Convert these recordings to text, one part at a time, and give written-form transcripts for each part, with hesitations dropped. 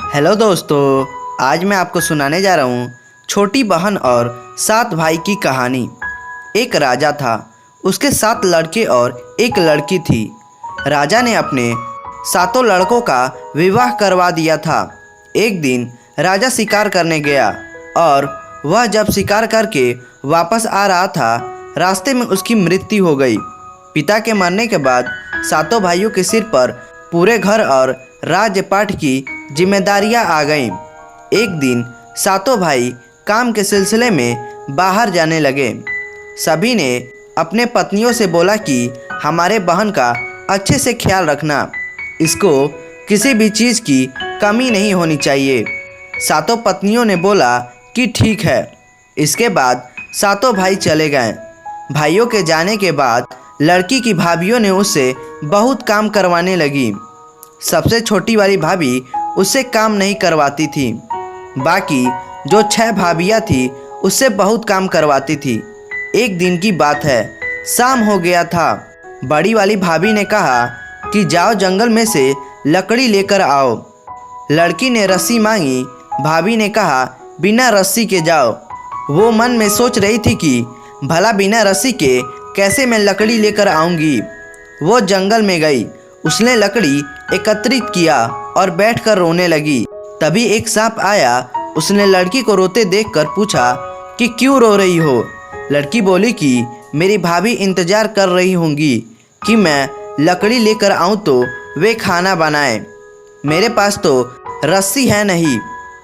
Hello दोस्तों, आज मैं आपको सुनाने जा रहा हूँ छोटी बहन और 7 भाई की कहानी। एक राजा था, उसके 7 लड़के और एक लड़की थी। राजा ने अपने 7 लड़कों का विवाह करवा दिया था। एक दिन राजा शिकार करने गया और वह जब शिकार करके वापस आ रहा था, रास्ते में उसकी मृत्यु हो गई। पिता के मरने के बाद 7 भाइयों के सिर पर पूरे घर और राज्यपाट की जिम्मेदारियां आ गईं। एक दिन 7 भाई काम के सिलसिले में बाहर जाने लगे। सभी ने अपने पत्नियों से बोला कि हमारे बहन का अच्छे से ख्याल रखना, इसको किसी भी चीज़ की कमी नहीं होनी चाहिए। 7 पत्नियों ने बोला कि ठीक है। इसके बाद 7 भाई चले गए। भाइयों के जाने के बाद लड़की की भाभीियों ने उससे बहुत काम करवाने लगी। सबसे छोटी वाली भाभी उससे काम नहीं करवाती थी। बाकी जो 6 भाभियाँ थी उससे बहुत काम करवाती थी। एक दिन की बात है, शाम हो गया था। बड़ी वाली भाभी ने कहा कि जाओ जंगल में से लकड़ी लेकर आओ। लड़की ने रस्सी मांगी। भाभी ने कहा बिना रस्सी के जाओ। वो मन में सोच रही थी कि भला बिना रस्सी के कैसे मैं लकड़ी लेकर आऊँगी। वो जंगल में गई। उसने लकड़ी एकत्रित किया और बैठकर रोने लगी। तभी एक सांप आया। उसने लड़की को रोते देखकर पूछा कि क्यों रो रही हो। लड़की बोली कि मेरी भाभी इंतजार कर रही होंगी कि मैं लकड़ी लेकर आऊं तो वे खाना बनाए। मेरे पास तो रस्सी है नहीं,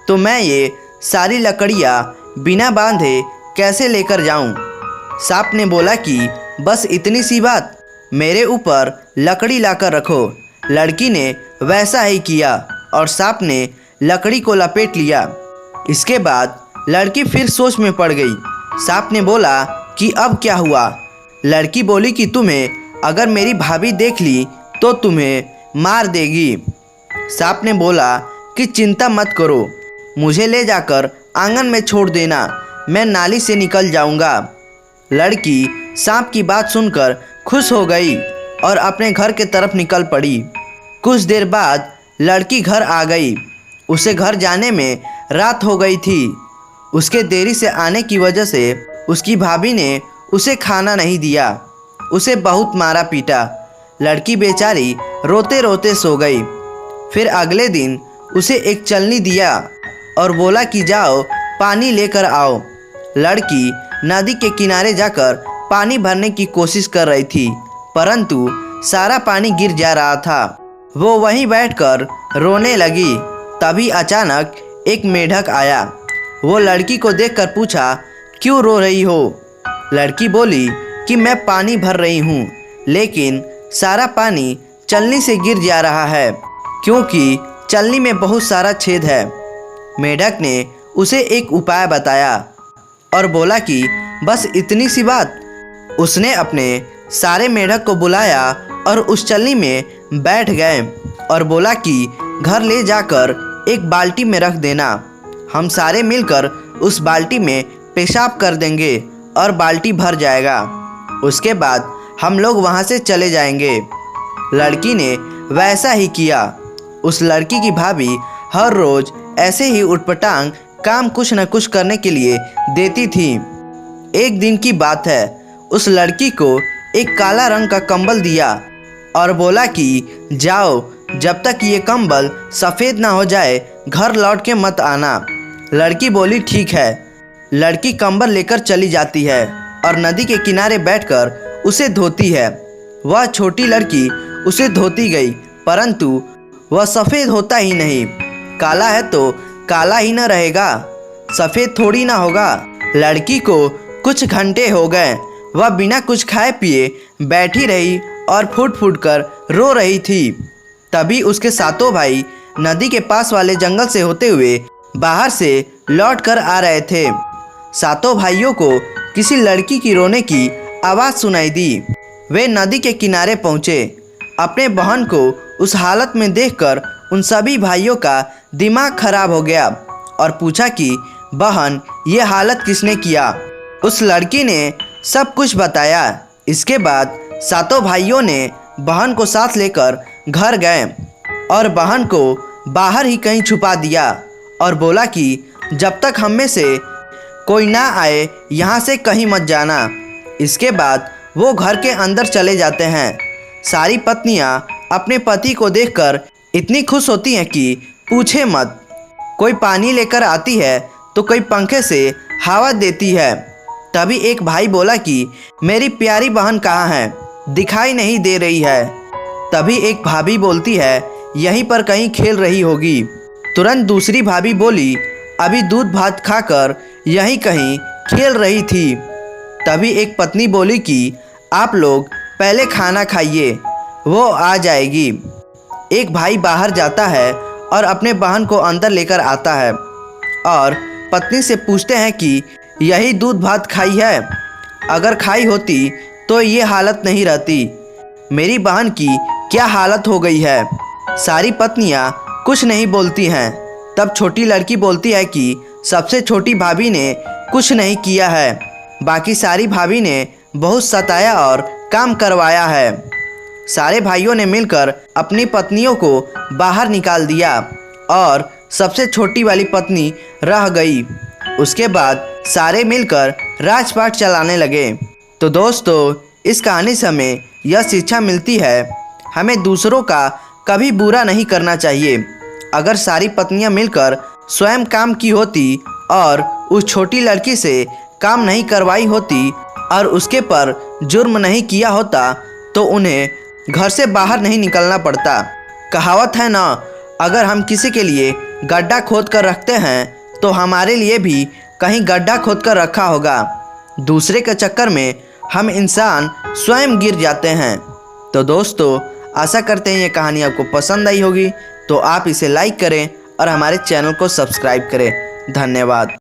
तो मैं ये सारी लकड़ियाँ बिना बांधे कैसे लेकर जाऊं। सांप ने बोला कि बस इतनी सी बात, मेरे ऊपर लकड़ी लाकर रखो। लड़की ने वैसा ही किया और सांप ने लकड़ी को लपेट लिया। इसके बाद लड़की फिर सोच में पड़ गई। सांप ने बोला कि अब क्या हुआ। लड़की बोली कि तुम्हें अगर मेरी भाभी देख ली तो तुम्हें मार देगी। सांप ने बोला कि चिंता मत करो, मुझे ले जाकर आंगन में छोड़ देना, मैं नाली से निकल जाऊंगा। लड़की सांप की बात सुनकर खुश हो गई और अपने घर के तरफ निकल पड़ी। कुछ देर बाद लड़की घर आ गई। उसे घर जाने में रात हो गई थी। उसके देरी से आने की वजह से उसकी भाभी ने उसे खाना नहीं दिया। उसे बहुत मारा पीटा। लड़की बेचारी रोते रोते सो गई। फिर अगले दिन उसे एक चलनी दिया और बोला कि जाओ पानी लेकर आओ। लड़की नदी के किनारे जाकर पानी भरने की कोशिश कर रही थी, परंतु सारा पानी गिर जा रहा था। वो वहीं बैठकर रोने लगी। तभी अचानक एक मेढक आया। वो लड़की को देखकर पूछा क्यों रो रही हो। लड़की बोली कि मैं पानी भर रही हूँ, लेकिन सारा पानी चलनी से गिर जा रहा है क्योंकि चलनी में बहुत सारा छेद है। मेढक ने उसे एक उपाय बताया और बोला कि बस इतनी सी बात। उसने अपने सारे मेढक को बुलाया और उस चलनी में बैठ गए और बोला कि घर ले जाकर एक बाल्टी में रख देना। हम सारे मिलकर उस बाल्टी में पेशाब कर देंगे और बाल्टी भर जाएगा। उसके बाद हम लोग वहाँ से चले जाएंगे। लड़की ने वैसा ही किया। उस लड़की की भाभी हर रोज़ ऐसे ही उटपटांग काम कुछ न कुछ करने के लिए देती थी। एक दिन की बात है, उस लड़की को एक काला रंग का कंबल दिया और बोला कि जाओ, जब तक ये कंबल सफ़ेद ना हो जाए घर लौट के मत आना। लड़की बोली ठीक है। लड़की कंबल लेकर चली जाती है और नदी के किनारे बैठकर उसे धोती है। वह छोटी लड़की उसे धोती गई, परंतु वह सफ़ेद होता ही नहीं। काला है तो काला ही न रहेगा, सफ़ेद थोड़ी ना होगा। लड़की को कुछ घंटे हो गए। वह बिना कुछ खाए पिए बैठी रही और फूट फूट कर रो रही थी। तभी उसके 7 भाई नदी के पास वाले जंगल से होते हुए बाहर से लौट कर आ रहे थे। 7 भाइयों को किसी लड़की की रोने की आवाज़ सुनाई दी। वे नदी के किनारे पहुँचे। अपने बहन को उस हालत में देखकर उन सभी भाइयों का दिमाग खराब हो गया और पूछा कि बहन, ये हालत किसने किया। उस लड़की ने सब कुछ बताया। इसके बाद 7 भाइयों ने बहन को साथ लेकर घर गए और बहन को बाहर ही कहीं छुपा दिया और बोला कि जब तक हम में से कोई ना आए यहाँ से कहीं मत जाना। इसके बाद वो घर के अंदर चले जाते हैं। सारी पत्नियाँ अपने पति को देखकर इतनी खुश होती हैं कि पूछे मत। कोई पानी लेकर आती है तो कोई पंखे से हवा देती है। तभी एक भाई बोला कि मेरी प्यारी बहन कहाँ है, दिखाई नहीं दे रही है। तभी एक भाभी बोलती है यहीं पर कहीं खेल रही होगी। तुरंत दूसरी भाभी बोली अभी दूध भात खाकर यहीं कहीं खेल रही थी। तभी एक पत्नी बोली कि आप लोग पहले खाना खाइए, वो आ जाएगी। एक भाई बाहर जाता है और अपने बहन को अंदर लेकर आता है और पत्नी से पूछते हैं कि यही दूध भात खाई है, अगर खाई होती तो ये हालत नहीं रहती। मेरी बहन की क्या हालत हो गई है। सारी पत्नियां कुछ नहीं बोलती हैं। तब छोटी लड़की बोलती है कि सबसे छोटी भाभी ने कुछ नहीं किया है, बाकी सारी भाभी ने बहुत सताया और काम करवाया है। सारे भाइयों ने मिलकर अपनी पत्नियों को बाहर निकाल दिया और सबसे छोटी वाली पत्नी रह गई। उसके बाद सारे मिलकर राजपाट चलाने लगे। तो दोस्तों, इस कहानी से हमें यह शिक्षा मिलती है, हमें दूसरों का कभी बुरा नहीं करना चाहिए। अगर सारी पत्नियां मिलकर स्वयं काम की होती और उस छोटी लड़की से काम नहीं करवाई होती और उसके पर जुर्म नहीं किया होता तो उन्हें घर से बाहर नहीं निकलना पड़ता। कहावत है ना, अगर हम किसी के लिए गड्ढा खोद कर रखते हैं तो हमारे लिए भी कहीं गड्ढा खोद कर रखा होगा। दूसरे के चक्कर में हम इंसान स्वयं गिर जाते हैं। तो दोस्तों, आशा करते हैं ये कहानी आपको पसंद आई होगी, तो आप इसे लाइक करें और हमारे चैनल को सब्सक्राइब करें। धन्यवाद।